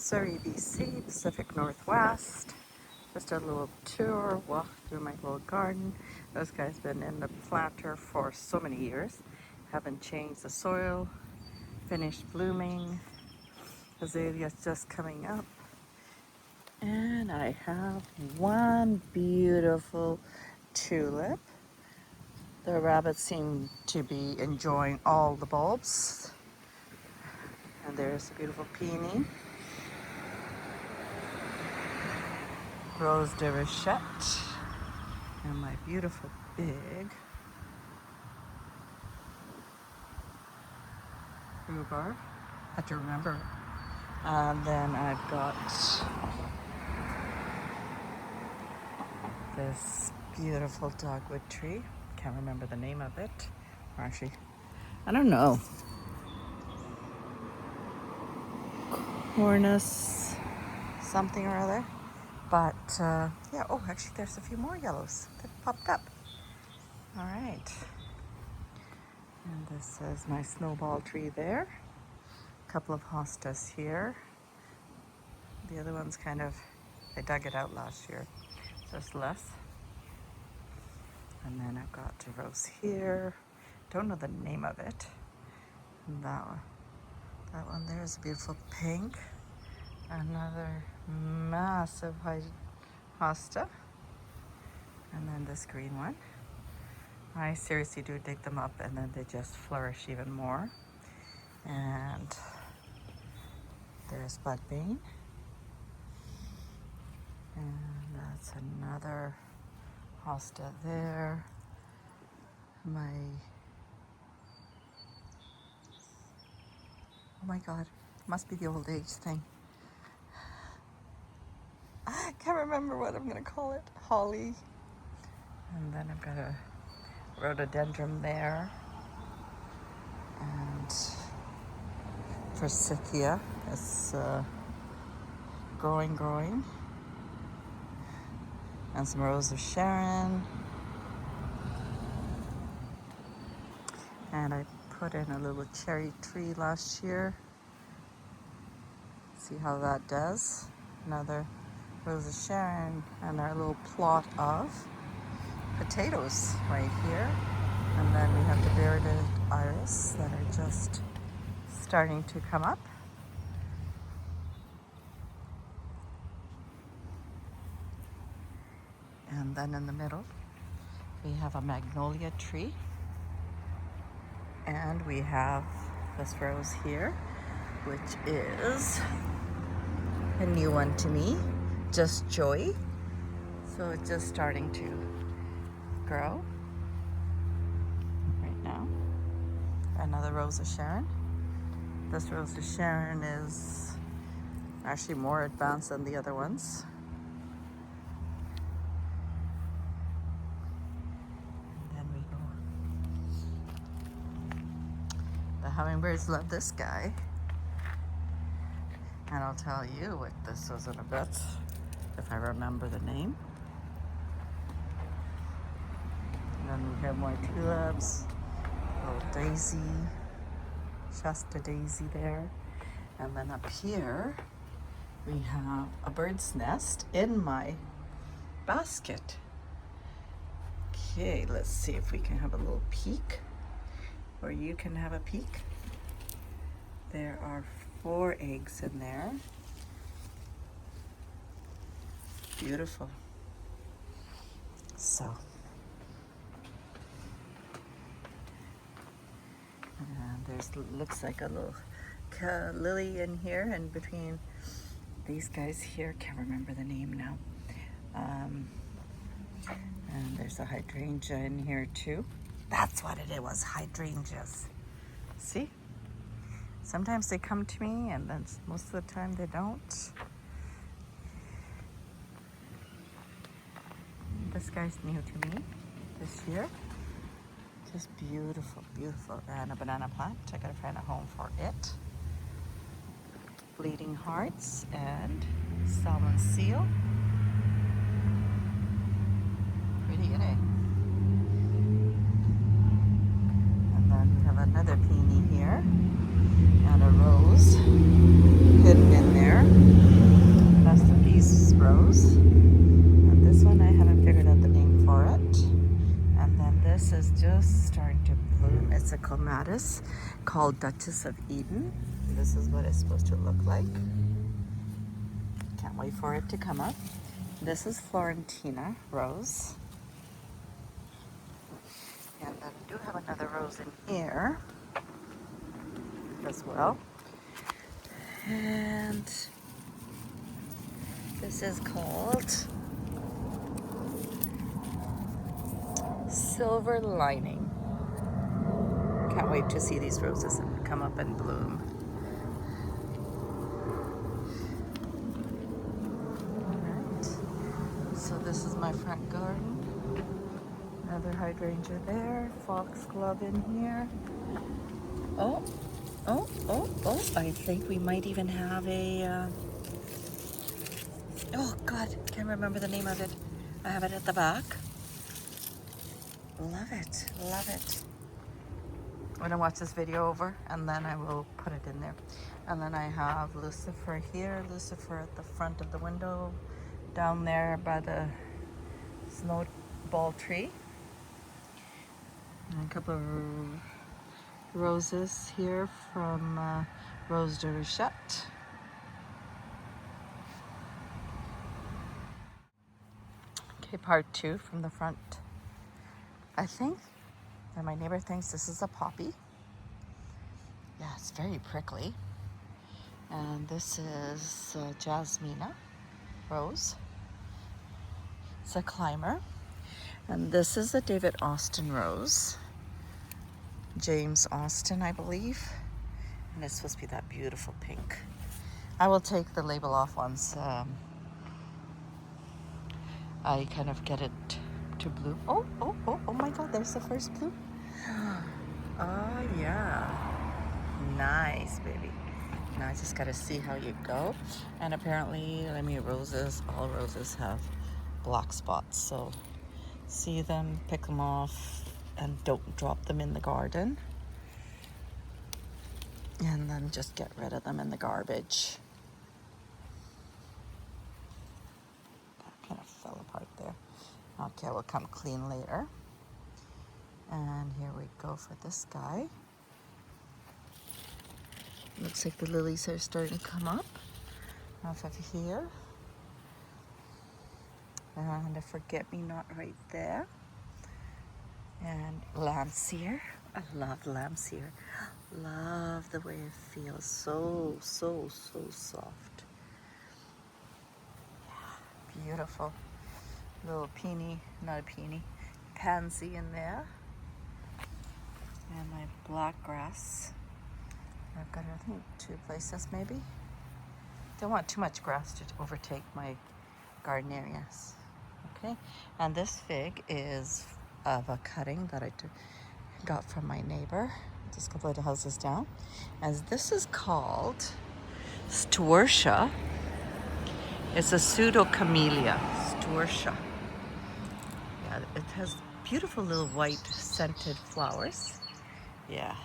Surrey, BC, Pacific Northwest. Just a little tour, walk through my little garden. Those guys been in the planter for so many years. Haven't changed the soil, finished blooming. Azalea's just coming up. And I have one beautiful tulip. The rabbits seem to be enjoying all the bulbs. And there's a beautiful peony. Rose de Rochette. And my beautiful big rhubarb. I have to remember. And then I've got this beautiful dogwood tree. Can't remember the name of it. Or actually, I don't know. Cornus something or other. But yeah, oh, actually there's a few more yellows that popped up. All right. And this is my snowball tree there. A couple of hostas here. The other one's kind of, I dug it out last year, so it's less. And then I've got a rose here. Don't know the name of it. And that one there is a beautiful pink. Another massive hosta. And then this green one. I seriously do dig them up and then they just flourish even more. And there's budbane. And that's another hosta there. Oh my God, must be the old age thing. I can't remember what I'm gonna call it. Holly. And then I've got a rhododendron there. And forsythia is growing. And some Rose of Sharon. And I put in a little cherry tree last year. See how that does. Another Rose of Sharon and our little plot of potatoes right here. And then we have the variegated iris that are just starting to come up. And then in the middle, we have a magnolia tree. And we have this rose here, which is a new one to me, Just Joy. So it's just starting to grow right now. Another Rose of Sharon. This Rose of Sharon is actually more advanced than the other ones. The hummingbirds love this guy. And I'll tell you what this was in a bit, if I remember the name. And then we have more tulips, little daisy, Shasta daisy there. And then up here, we have a bird's nest in my basket. Okay, let's see if we can have a little peek. Or you can have a peek. There are 4 eggs in there. Beautiful. So, and there's looks like a little lily in here, and between these guys here, can't remember the name now. And there's a hydrangea in here too. That's what it was, hydrangeas. See? Sometimes they come to me and then most of the time they don't. This guy's new to me this year. Just beautiful, beautiful. And a banana plant. I gotta find a home for it. Bleeding hearts and salmon seal. Pretty, isn't it? Another peony here and a rose hidden in there. this is just starting to bloom. It's a clematis called Duchess of Eden. This is what it's supposed to look like. Can't wait for it to come up. This is Florentina rose. And then I do have another rose in here as well. And this is called Silver Lining. Can't wait to see these roses come up and bloom. Alright, so this is my front garden. Another hydrangea there, foxglove in here. Oh, I think we might even have a, oh God, can't remember the name of it. I have it at the back. Love it, love it. I'm gonna watch this video over and then I will put it in there. And then I have Lucifer here, Lucifer at the front of the window, down there by the snowball tree. And a couple of roses here from Rose de Rochette. Okay, part 2 from the front. I think that my neighbor thinks this is a poppy. Yeah, it's very prickly. And this is Jasmina rose. It's a climber. And this is a David Austin rose. James Austin, I believe. And it's supposed to be that beautiful pink. I will take the label off once I kind of get it to bloom. Oh my God, there's the first bloom. Oh yeah, nice baby. Now I just gotta see how you go. And apparently, I mean, roses, all roses have black spots. So see them, pick them off, and don't drop them in the garden. And then just get rid of them in the garbage. That kind of fell apart there. Okay, we'll come clean later. And here we go for this guy. Looks like the lilies are starting to come up off of here. And a forget-me-not right there. And Lampseer. I love Lampseer. Love the way it feels. So soft. Yeah, beautiful. Little peony, not a peony, pansy in there. And my black grass. I've got, I think, 2 places maybe. Don't want too much grass to overtake my garden areas. Okay, and this fig is of a cutting that I got from my neighbor just a couple of houses down. And this is called Stewardship. It's a pseudo-camellia, Stewardship. Yeah, it has beautiful little white scented flowers. Yeah.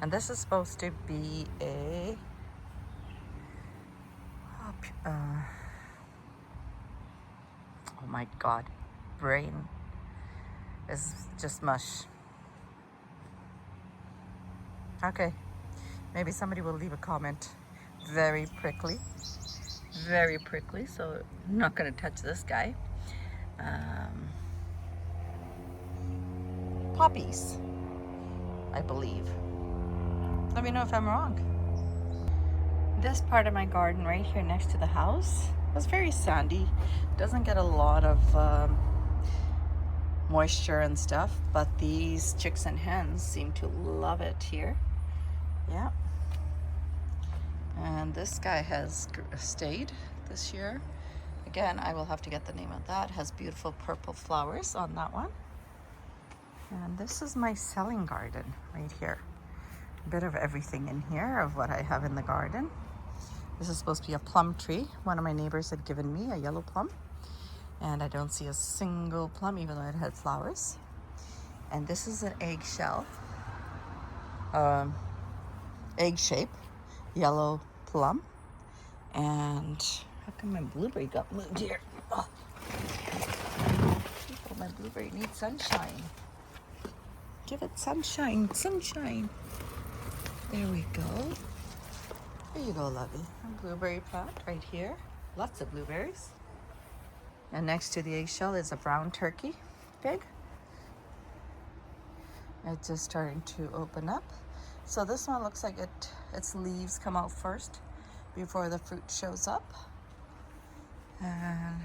And this is supposed to be a oh my God, brain is just mush. Okay, maybe somebody will leave a comment. Very prickly, so I'm not gonna touch this guy. Poppies, I believe. Let me know if I'm wrong. This part of my garden right here next to the house was very sandy. Doesn't get a lot of moisture and stuff, but these chicks and hens seem to love it here. Yeah. And this guy has stayed this year. Again, I will have to get the name of that. It has beautiful purple flowers on that one. And this is my selling garden right here. A bit of everything in here of what I have in the garden. This is supposed to be a plum tree. One of my neighbors had given me a yellow plum. And I don't see a single plum, even though it had flowers. And this is an eggshell, egg shape, yellow plum. And how come my blueberry got moved here? Oh, my blueberry needs sunshine. Give it sunshine, sunshine. There we go. There you go, lovey. A blueberry plant right here. Lots of blueberries. And next to the eggshell is a brown turkey fig. It's just starting to open up. So this one looks like its leaves come out first before the fruit shows up. And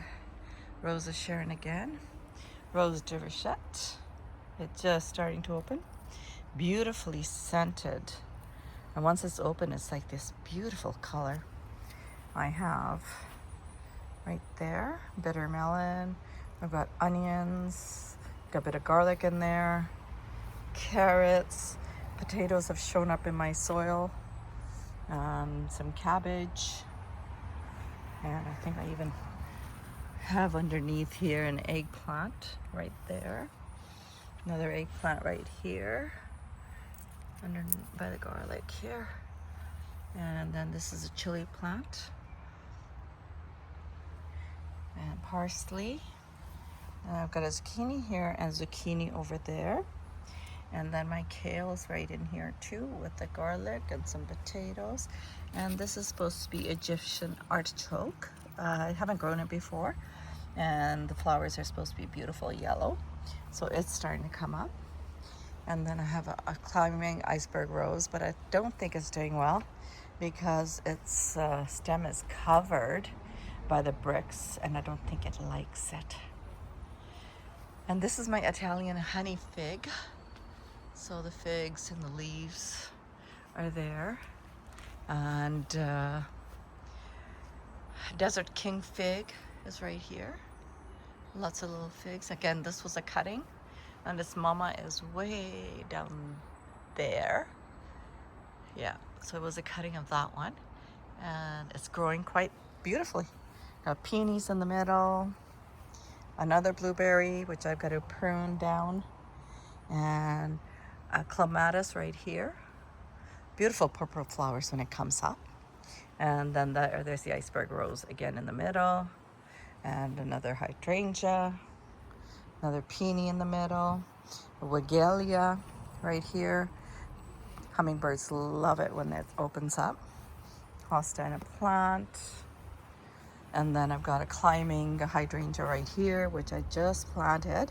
Rose of Sharon again. Rose de Rochette. It's just starting to open. Beautifully scented. And once it's open, it's like this beautiful color. I have right there, bitter melon. I've got onions, got a bit of garlic in there, carrots, potatoes have shown up in my soil, some cabbage, and I think I even have underneath here an eggplant right there. Another eggplant right here, under by the garlic here. And then this is a chili plant. And parsley. And I've got a zucchini here and zucchini over there. And then my kale is right in here too with the garlic and some potatoes. And this is supposed to be Egyptian artichoke. I haven't grown it before. And the flowers are supposed to be beautiful yellow. So it's starting to come up. And then I have a climbing iceberg rose, but I don't think it's doing well because its stem is covered by the bricks and I don't think it likes it. And this is my Italian honey fig. So the figs and the leaves are there. And Desert King fig is right here. Lots of little figs. Again, this was a cutting. And this mama is way down there. Yeah, so it was a cutting of that one. And it's growing quite beautifully. Got peonies in the middle. Another blueberry, which I've got to prune down. And a clematis right here. Beautiful purple flowers when it comes up. And then there's the iceberg rose again in the middle. And another hydrangea. Another peony in the middle. A wigelia right here. Hummingbirds love it when it opens up. Hostana plant. And then I've got a climbing hydrangea right here, which I just planted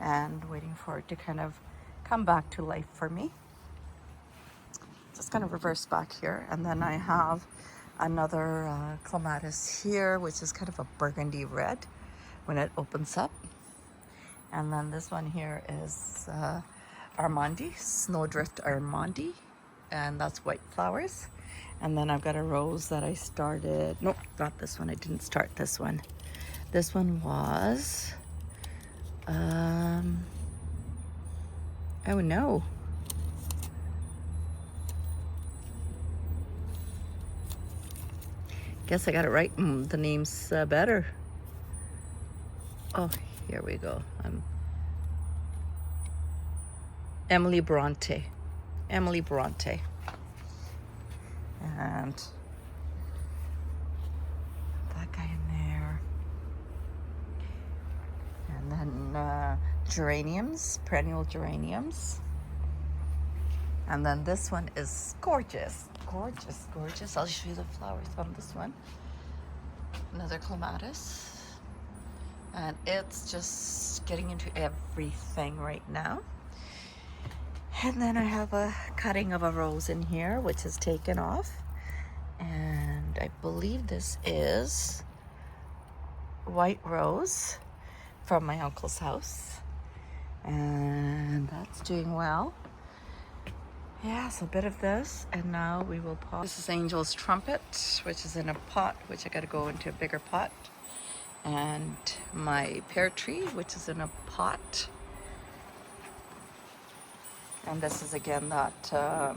and waiting for it to kind of come back to life for me. Just kind of reverse back here. And then I have another clematis here, which is kind of a burgundy red when it opens up. And then this one here is Armandi, Snowdrift Armandi, and that's white flowers. And then I've got a rose that I started, nope, not this one, I didn't start this one. This one was, oh no. Guess I got it right, the name's better. Oh, here we go. Emily Bronte. Emily Bronte. And that guy in there. And then geraniums, perennial geraniums. And then this one is gorgeous. Gorgeous, gorgeous. I'll show you the flowers on this one. Another clematis. And it's just getting into everything right now. And then I have a cutting of a rose in here, which is taken off. And I believe this is white rose from my uncle's house. And that's doing well. Yeah, so a bit of this. And now we will pop. This is Angel's Trumpet, which is in a pot, which I got to go into a bigger pot. And my pear tree, which is in a pot. And this is again that, oh,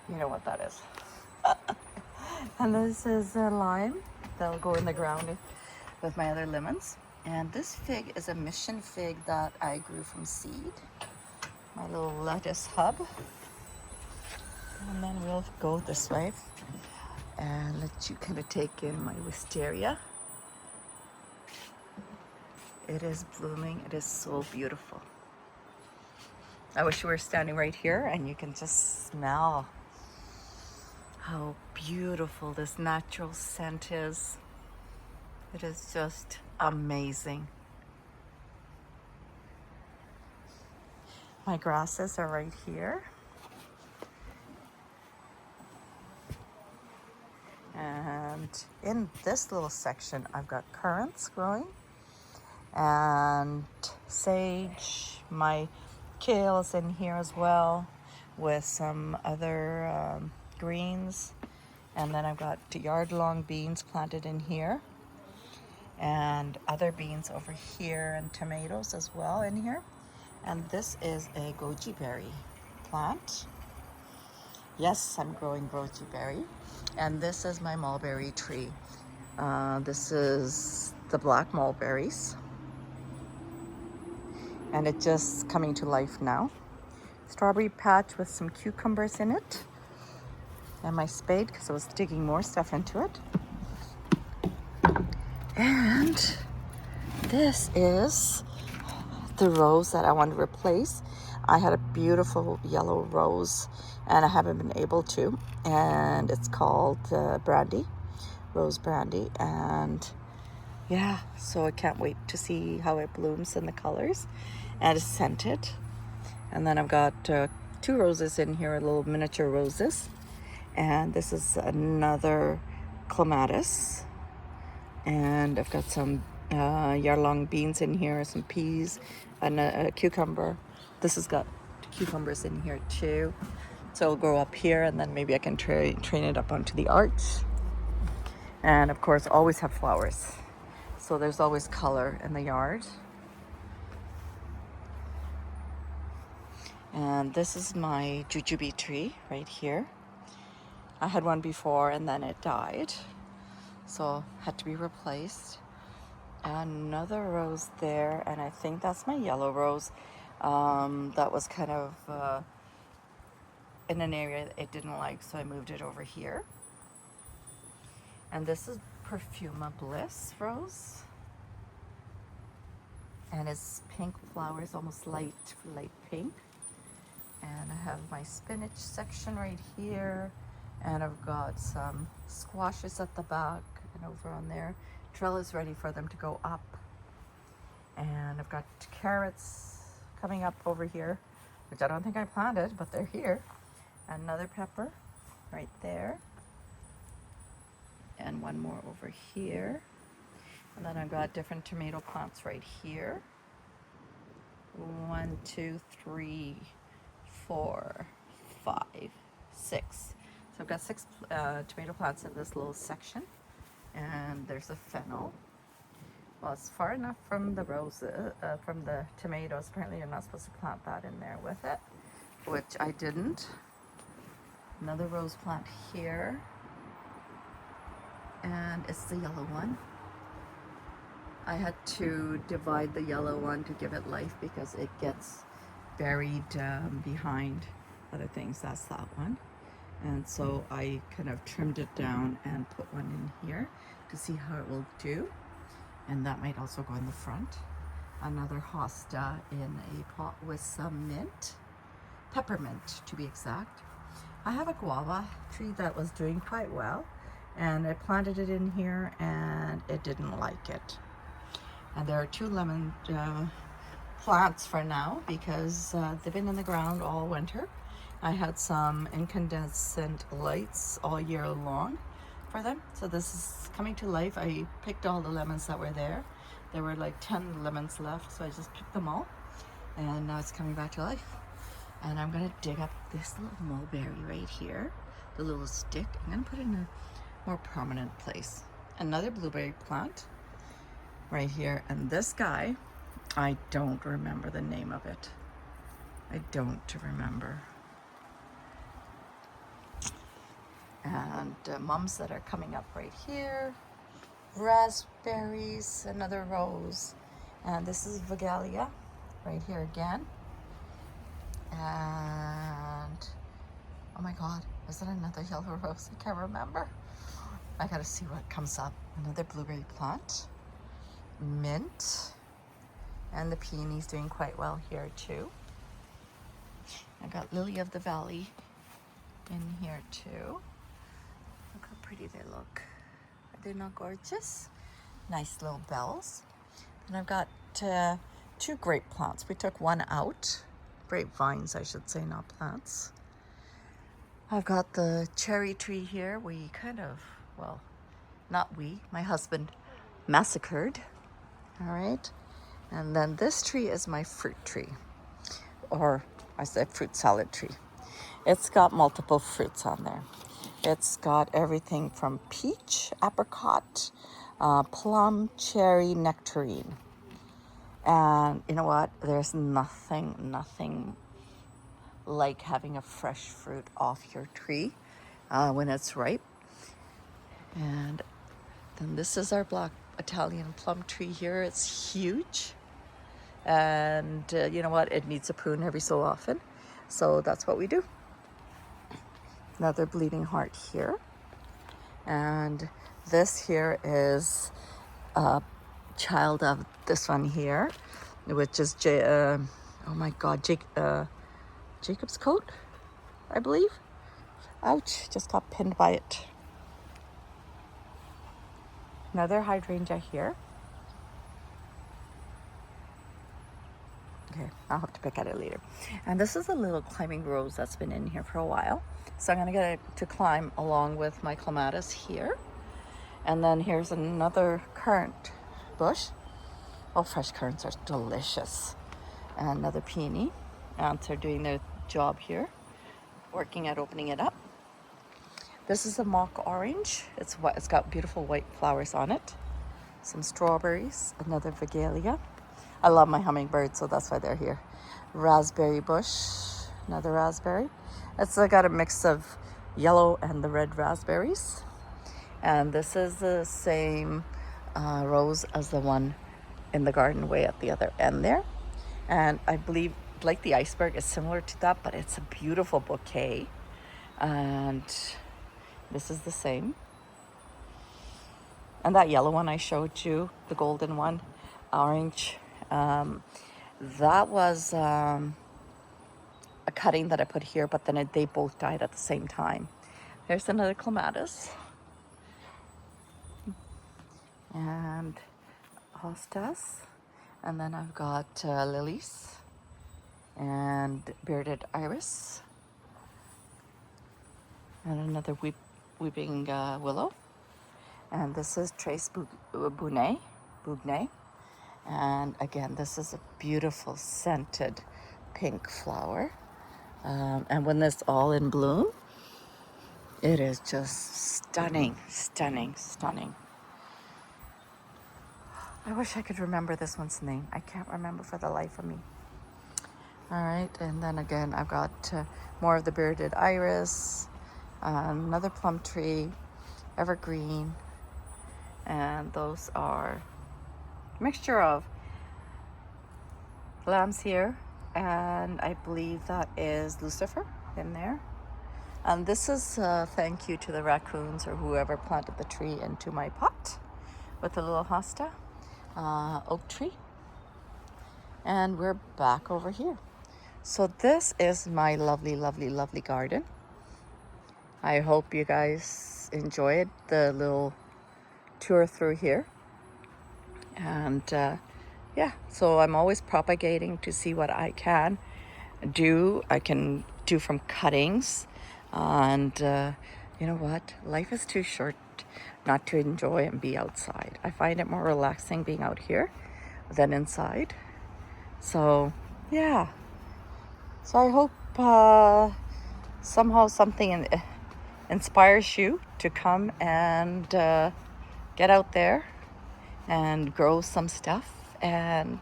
you know what that is. And this is a lime. That'll go in the ground with my other lemons. And this fig is a mission fig that I grew from seed. My little lettuce hub. And then we'll go this way and let you kind of take in my wisteria. It is blooming. It is so beautiful. I wish you were standing right here and you can just smell how beautiful this natural scent is. It is just amazing. My grasses are right here. And in this little section, I've got currants growing and sage. My kale is in here as well with some other greens. And then I've got yard-long beans planted in here and other beans over here and tomatoes as well in here. And this is a goji berry plant. Yes, I'm growing goji berry. And this is my mulberry tree. This is the black mulberries. And it's just coming to life now. Strawberry patch with some cucumbers in it. And my spade, because I was digging more stuff into it. And this is the rose that I want to replace. I had a beautiful yellow rose and I haven't been able to. And it's called Brandy, Rose Brandy. And yeah, so I can't wait to see how it blooms in the colors. And it's scented. And then I've got 2 roses in here, little miniature roses. And this is another clematis. And I've got some yard-long beans in here, some peas, and a cucumber. This has got cucumbers in here too. So it'll grow up here and then maybe I can train it up onto the arch. And of course, always have flowers. So there's always color in the yard. And this is my jujube tree right here. I had one before and then it died. So had to be replaced. Another rose there, and I think that's my yellow rose. That was kind of in an area it didn't like, so I moved it over here. And this is Perfuma Bliss rose. And it's pink flowers, almost light pink. And I have my spinach section right here. And I've got some squashes at the back and over on there. Trellis ready for them to go up. And I've got carrots coming up over here, which I don't think I planted, but they're here. Another pepper right there. And one more over here. And then I've got different tomato plants right here. 1, 2, 3, 4, 5, 6. So I've got 6 tomato plants in this little section. And there's a fennel. Well, it's far enough from the roses, from the tomatoes. Apparently you're not supposed to plant that in there with it, which I didn't. Another rose plant here. And it's the yellow one. I had to divide the yellow one to give it life because it gets buried behind other things. That's that one. And so I kind of trimmed it down and put one in here to see how it will do. And that might also go in the front. Another hosta in a pot with some mint, peppermint to be exact. I have a guava tree that was doing quite well, and I planted it in here and it didn't like it. And there are 2 lemon plants for now because they've been in the ground all winter. I had some incandescent lights all year long for them. So this is coming to life. I picked all the lemons that were there. There were like 10 lemons left, so I just picked them all. And now it's coming back to life. And I'm gonna dig up this little mulberry right here, the little stick. I'm gonna put it in a more prominent place. Another blueberry plant right here. And this guy, I don't remember the name of it. I don't remember. And mums that are coming up right here. Raspberries, another rose. And this is Vigalia right here again. And oh my God, is it another yellow rose? I can't remember. I gotta see what comes up. Another blueberry plant. Mint. And the peony's doing quite well here too. I got lily of the valley in here too. Look how pretty they look. Are they not gorgeous? Nice little bells. And I've got 2 grape plants. We took one out. Grapevines, I should say, not plants. I've got the cherry tree here. We kind of, well, not we, my husband massacred. All right. And then this tree is my fruit tree, or I said fruit salad tree. It's got multiple fruits on there. It's got everything from peach, apricot, plum, cherry, nectarine. And you know what? There's nothing like having a fresh fruit off your tree when it's ripe. And then this is our black Italian plum tree here. It's huge. And you know what? It needs a prune every so often. So that's what we do. Another bleeding heart here. And this here is a child of this one here, which is oh my God, Jacob's coat, I believe. Ouch, just got pinned by it. Another hydrangea here. Okay, I'll have to pick at it later. And this is a little climbing rose that's been in here for a while. So I'm gonna get it to climb along with my clematis here. And then here's another currant bush. Oh, fresh currants are delicious. And another peony. Ants are doing their job here, working at opening it up. This is a mock orange. It's got beautiful white flowers on it. Some strawberries, another vigalia. I love my hummingbirds, so that's why they're here. Raspberry bush, another raspberry. It's got a mix of yellow and the red raspberries. And this is the same rose as the one in the garden way at the other end there. And I believe, like the iceberg, is similar to that, but it's a beautiful bouquet. And this is the same. And that yellow one I showed you, the golden one, orange, that was a cutting that I put here, but then they both died at the same time. There's another clematis. And hostas. And then I've got lilies and bearded iris. And another weeping willow. And this is Trace Bougnay. And again, this is a beautiful scented pink flower. And when it's all in bloom, it is just stunning. I wish I could remember this one's name. I can't remember for the life of me. All right, and then again, I've got more of the bearded iris, another plum tree, evergreen, and those are a mixture of lambs here, and I believe that is Lucifer in there. And this is thank you to the raccoons or whoever planted the tree into my pot with a little hosta. Oak tree. And we're back over here. So this is my lovely garden. I hope you guys enjoyed the little tour through here. And yeah, so I'm always propagating to see what I can do. I can do from cuttings. And you know what? Life is too short not to enjoy and be outside. I find it more relaxing being out here than inside. So yeah. So I hope somehow something inspires you to come and get out there and grow some stuff. And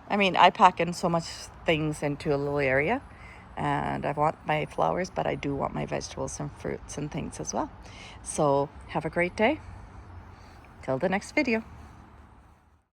I mean, I pack in so much things into a little area. And I want my flowers, but I do want my vegetables and fruits and things as well. So have a great day. Till the next video.